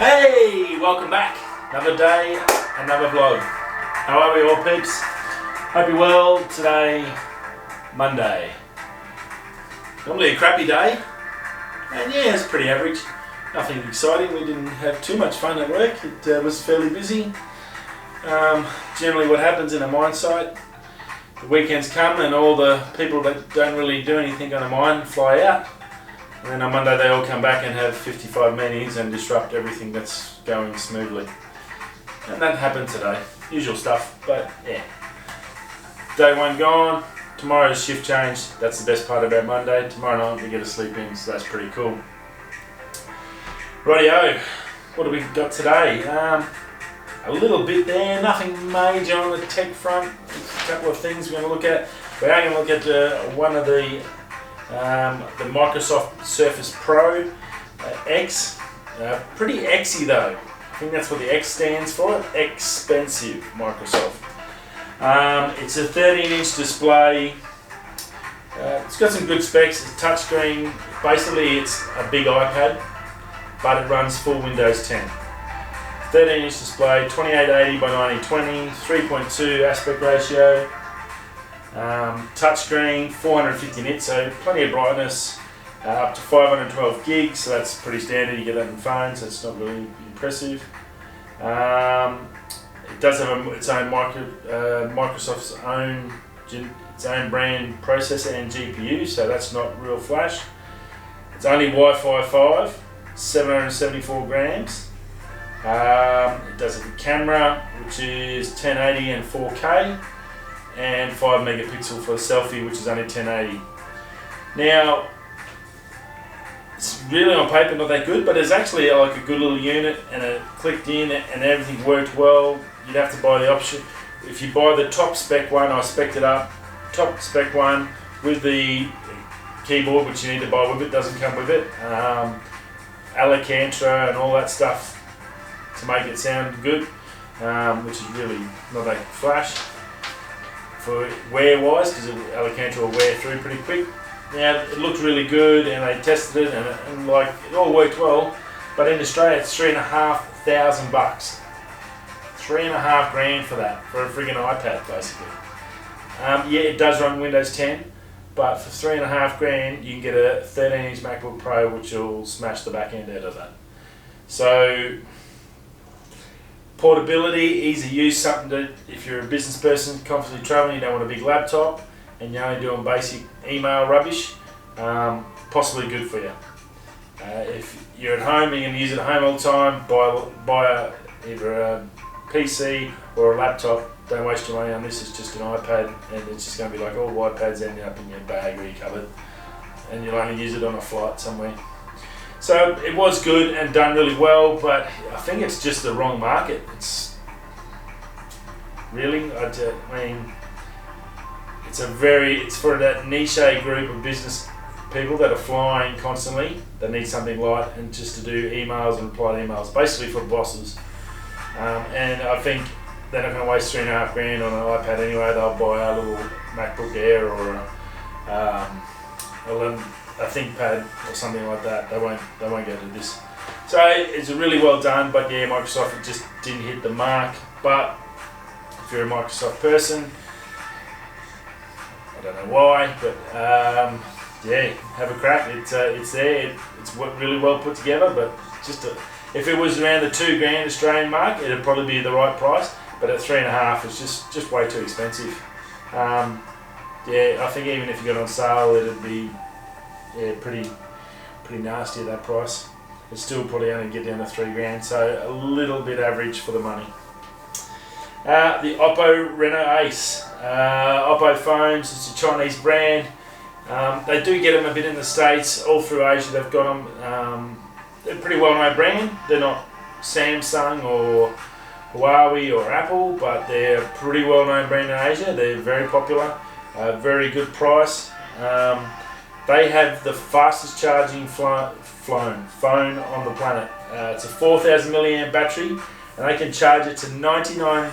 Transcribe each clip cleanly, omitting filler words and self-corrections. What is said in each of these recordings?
Hey, welcome back. Another day, another vlog. How are we all, peeps? Hope you're well. Today, Monday. Normally a crappy day, and yeah, it's pretty average. Nothing exciting. We didn't have too much fun at work. It was fairly busy. Generally what happens in a mine site, the weekends come and all the people that don't really do anything on a mine fly out. And then on Monday they all come back and have 55 meetings and disrupt everything that's going smoothly. And that happened today. Usual stuff, but yeah. Day one gone. Tomorrow's shift change. That's the best part about Monday. Tomorrow night we get to sleep in, so that's pretty cool. Rightio. What do we got today? A little bit there. Nothing major on the tech front. A couple of things we're going to look at. We are going to look at one of the Microsoft Surface Pro X. Pretty Xy though. I think that's what the X stands for. Expensive Microsoft. It's a 13-inch display. It's got some good specs. It's touchscreen. Basically, it's a big iPad, but it runs full Windows 10. 13-inch display, 2880 by 1920, 3.2 aspect ratio. Touchscreen, 450 nits, so plenty of brightness, up to 512 gigs, so that's pretty standard. You get that in phones, so it's not really impressive. It does have its own Microsoft's own brand processor and GPU, so that's not real flash. It's only Wi-Fi 5, 774 grams. It does have a camera, which is 1080 and 4K. And 5 megapixel for a selfie, which is only 1080. Now, it's really on paper not that good, but it's actually like a good little unit, and it clicked in and everything worked well. You'd have to buy the option. If you buy the top spec one, I spec'd it up, top spec one with the keyboard, which you need to buy with it, doesn't come with it. Alcantara and all that stuff to make it sound good, which is really not that flash. For wear-wise, because Alcantara will wear through pretty quick. Now, it looked really good, and they tested it, and like it all worked well. But in Australia, it's $3,500 bucks. $3,500 for that, for a friggin' iPad, basically. Yeah, it does run Windows 10, but for $3,500, you can get a 13-inch MacBook Pro, which will smash the back end out of that. So, portability, easy use, something that if you're a business person constantly traveling, you don't want a big laptop, and you're only doing basic email rubbish, possibly good for you. If you're at home and you're going to use it at home all the time, buy either a PC or a laptop. Don't waste your money on this. It's just an iPad, and it's just going to be like all iPads ending up in your bag or your cupboard, and you'll only use it on a flight somewhere. So it was good and done really well, but I think it's just the wrong market. It's really, I mean, it's for that niche group of business people that are flying constantly, that need something light and just to do emails and reply to emails, basically for bosses. And I think they're not going to waste $3,500 on an iPad anyway. They'll buy a little MacBook Air or a ThinkPad or something like that. They won't go to this. So it's really well done, but yeah, Microsoft, it just didn't hit the mark. But if you're a Microsoft person, I don't know why, but yeah, have a crack. It's there. It's really well put together, but just if it was around the $2,000 Australian mark, it'd probably be the right price. But at $3,500, it's just way too expensive. Yeah, I think even if you got it on sale, it'd be pretty nasty at that price. It's still probably only get down to $3,000, so a little bit average for the money. The Oppo Reno Ace. Oppo phones, it's a Chinese brand. They do get them a bit in the States, all through Asia they've got them. They're a pretty well-known brand. They're not Samsung or Huawei or Apple, but they're a pretty well-known brand in Asia. They're very popular, very good price. They have the fastest charging phone on the planet. It's a 4,000 milliamp battery, and they can charge it to 99%,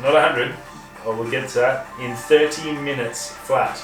not 100, I will get to that, in 30 minutes flat.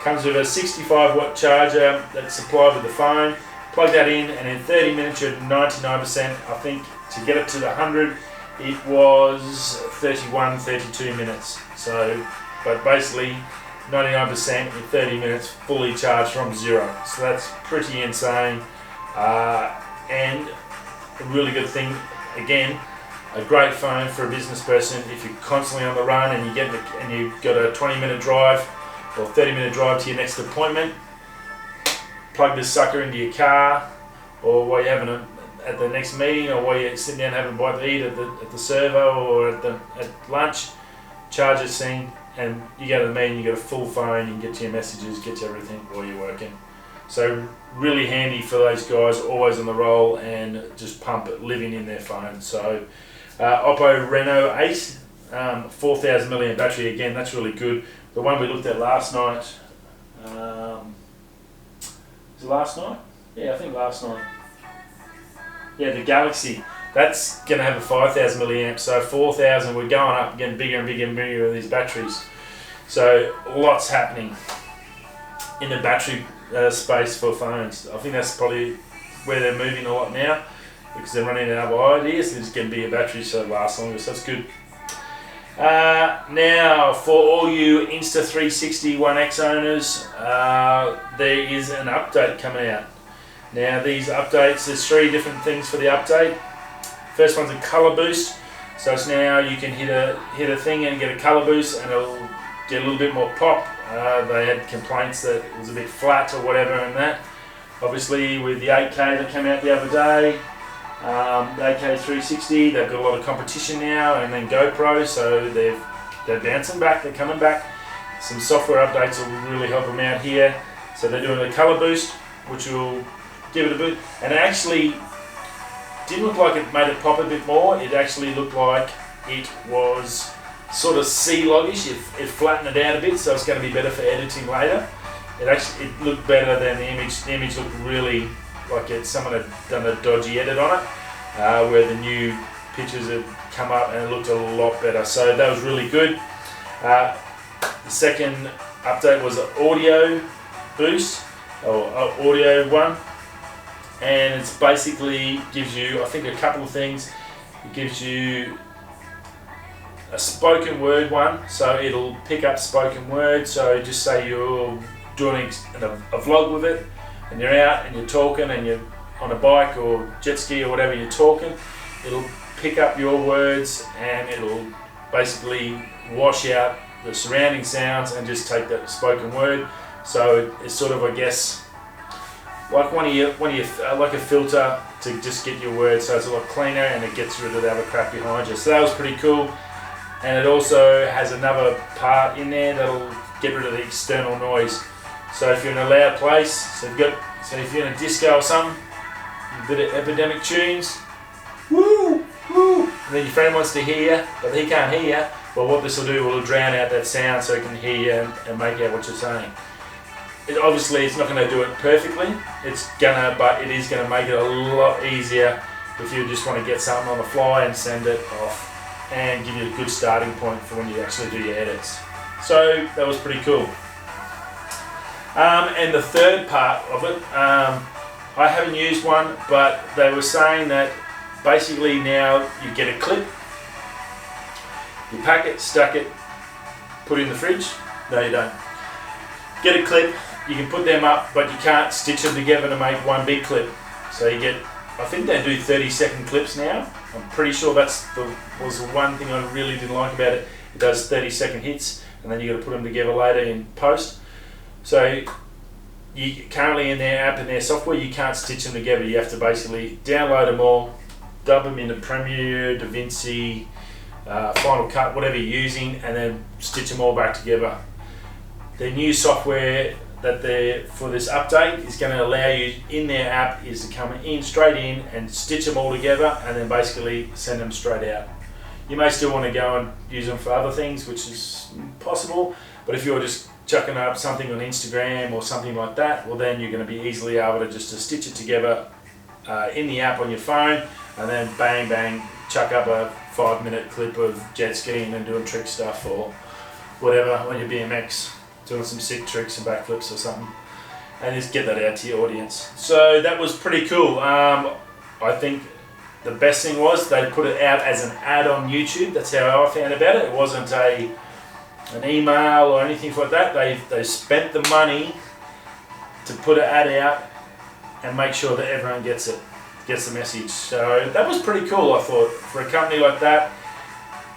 Comes with a 65 watt charger that's supplied with the phone, plug that in, and in 30 minutes you're at 99%. I think to get it to the 100, it was 31, 32 minutes. So, but basically 99% in 30 minutes, fully charged from zero. So that's pretty insane, and a really good thing. Again, a great phone for a business person if you're constantly on the run and you've got a 20-minute drive or 30-minute drive to your next appointment. Plug this sucker into your car, or while you're having at the next meeting, or while you're sitting down having a bite to eat at the servo or at lunch. Charge this thing, and you go to the meeting. You got a full phone. You can get to your messages, get to everything while you're working. So really handy for those guys always on the roll and just pump it, living in their phone. So Oppo Reno 8, 4,000 milliamp battery. Again, that's really good. The one we looked at last night. Was it last night? Yeah, I think last night. Yeah, the Galaxy. That's going to have a 5,000 milliamp, so 4,000. We're going up, getting bigger and bigger and bigger with these batteries. So lots happening in the battery space for phones. I think that's probably where they're moving a lot now, because they're running out of ideas. They're just getting bigger batteries so it lasts longer. So that's good. Now, for all you Insta360 One X owners, there is an update coming out. Now, these updates, there's 3 different things for the update. First one's a color boost. So it's now you can hit a thing and get a color boost, and it'll get a little bit more pop. They had complaints that it was a bit flat or whatever, and that. Obviously, with the 8K that came out the other day, the 8K 360, they've got a lot of competition now, and then GoPro, so they're bouncing back, they're coming back. Some software updates will really help them out here. So they're doing a color boost, which will give it a boost, and it actually didn't look like it made it pop a bit more. It actually looked like it was sort of C-Log-ish. It flattened it out a bit, so it's going to be better for editing later. It looked better than the image. The image looked really like someone had done a dodgy edit on it, where the new pictures had come up and it looked a lot better. So that was really good. The second update was an audio boost, or audio one. And it's basically gives you, I think, a couple of things. It gives you a spoken word one, so it'll pick up spoken word. So just say you're doing a vlog with it, and you're out and you're talking, and you're on a bike or jet ski or whatever you're talking, it'll pick up your words and it'll basically wash out the surrounding sounds and just take that spoken word. So it's sort of, I guess, like like a filter to just get your words, so it's a lot cleaner and it gets rid of the other crap behind you. So that was pretty cool. And it also has another part in there that'll get rid of the external noise. So if you're in a loud place, so if you're in a disco or something, a bit of Epidemic tunes, woo, woo, and then your friend wants to hear you, but he can't hear you. Well, what this will do, will drown out that sound so it can hear you and make out what you're saying. Obviously, it's not going to do it perfectly. But it is going to make it a lot easier if you just want to get something on the fly and send it off, and give you a good starting point for when you actually do your edits. So that was pretty cool. And the third part of it, I haven't used one, but they were saying that basically now you get a clip, you pack it, stack it, put it in the fridge. No, you don't. Get a clip. You can put them up, but you can't stitch them together to make one big clip. So you get, I think they do 30-second clips now. I'm pretty sure was the one thing I really didn't like about it. It does 30-second hits, and then you got to put them together later in post. So you currently in their app and their software, you can't stitch them together. You have to basically download them all, dub them into Premiere, DaVinci, Final Cut, whatever you're using, and then stitch them all back together. The new software that for this update is going to allow you in their app is to come in straight in and stitch them all together, and then basically send them straight out. You may still want to go and use them for other things, which is possible, but if you're just chucking up something on Instagram or something like that, well, then you're going to be easily able to just to stitch it together in the app on your phone, and then bang bang chuck up a 5-minute clip of jet skiing and doing trick stuff or whatever on your BMX, doing some sick tricks and backflips or something. and just get that out to your audience. So that was pretty cool. I think the best thing was they put it out as an ad on YouTube. That's how I found about it. It wasn't an email or anything like that. They spent the money to put an ad out and make sure that everyone gets the message. So that was pretty cool, I thought, for a company like that.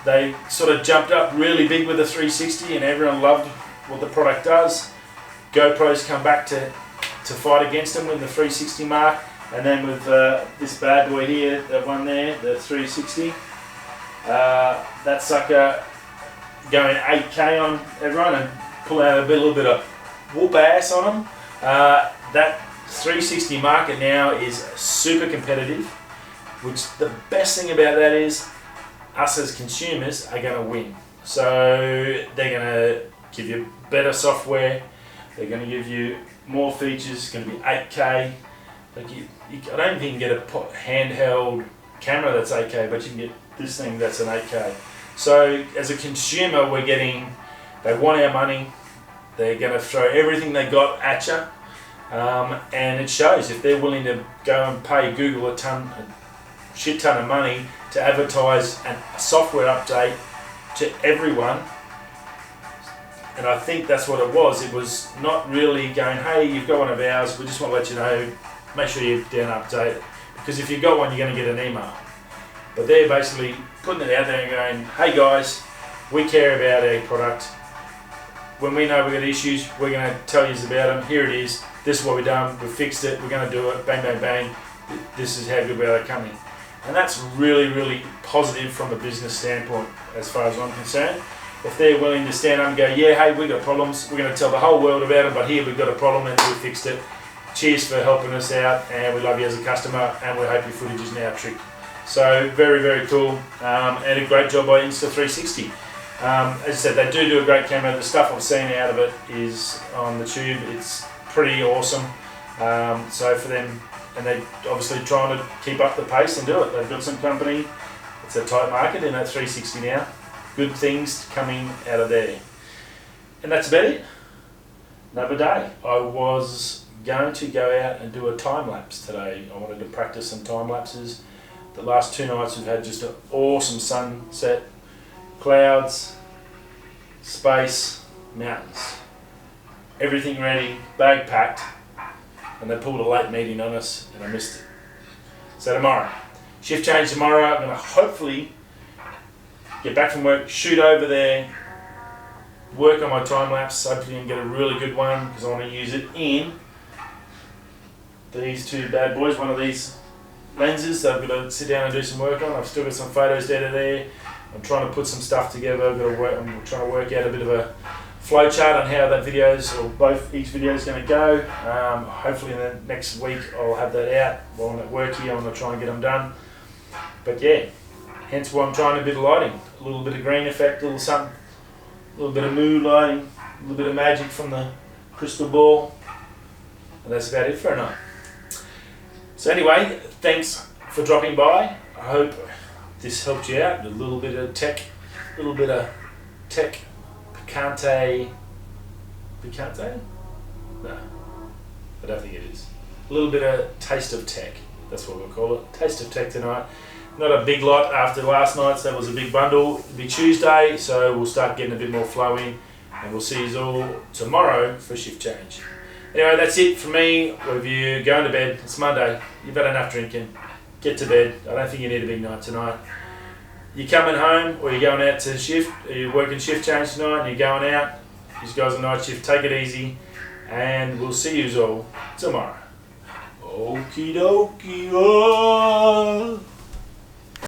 They sort of jumped up really big with the 360 and everyone loved what the product does. GoPro's come back to fight against them with the 360 mark, and then with this bad boy here, that one there, the 360, that sucker going 8K on everyone and pulling out a little bit of whoop ass on them. That 360 market now is super competitive, which the best thing about that is us as consumers are going to win. So they're going to give you better software, they're going to give you more features, it's going to be 8K. Like I don't think you can get a handheld camera that's 8K, but you can get this thing that's an 8K. So as a consumer, they want our money, they're going to throw everything they got at you, and it shows. If they're willing to go and pay Google a shit ton of money to advertise a software update to everyone, and I think that's what it was. It was not really going, hey, you've got one of ours, we just want to let you know, make sure you update it. Because if you've got one, you're going to get an email. But they're basically putting it out there and going, hey guys, we care about our product. When we know we've got issues, we're going to tell you about them. Here it is. This is what we've done. We've fixed it. We're going to do it. Bang, bang, bang. This is how good we are at company. And that's really, really positive from a business standpoint as far as I'm concerned. If they're willing to stand up and go, yeah, hey, we've got problems. We're going to tell the whole world about them, but here we've got a problem and we fixed it. Cheers for helping us out, and we love you as a customer, and we hope your footage is now tricked. So very, very cool, and a great job by Insta360. As I said, they do a great camera. The stuff I've seen out of it is on the tube. It's pretty awesome. So for them, and they're obviously trying to keep up the pace and do it. They've got some company. It's a tight market in that 360 now. Good things coming out of there. And that's about it. Another day. I was going to go out and do a time lapse today. I wanted to practice some time lapses. The last 2 nights we've had just an awesome sunset, clouds, space, mountains. Everything ready, bag packed, and they pulled a late meeting on us and I missed it. So tomorrow, shift change tomorrow. I'm going to hopefully get back from work, shoot over there, work on my time lapse, hopefully and get a really good one because I want to use it in these 2 bad boys, one of these lenses that I've got to sit down and do some work on. I've still got some photos out of there. I'm trying to put some stuff together. I'm trying to work out a bit of a flow chart on how that each video is going to go. Hopefully in the next week I'll have that out. While I'm at work here, I'm going to try and get them done. But yeah, hence why I'm trying a bit of lighting, a little bit of green effect, a little something, a little bit of mood lighting, a little bit of magic from the crystal ball, and that's about it for a night. So anyway, thanks for dropping by. I hope this helped you out. A little bit of tech, picante? No, I don't think it is. A little bit of taste of tech, that's what we'll call it. Taste of tech tonight. Not a big lot after last night's, that was a big bundle. It'll be Tuesday, so we'll start getting a bit more flow in, and we'll see you all tomorrow for shift change. Anyway, that's it from me. If you're going to bed, it's Monday, you've had enough drinking, get to bed. I don't think you need a big night tonight. You're coming home or you're going out to shift, or you're working shift change tonight and you're going out, these guys on night shift, take it easy, and we'll see you all tomorrow. Okie dokie.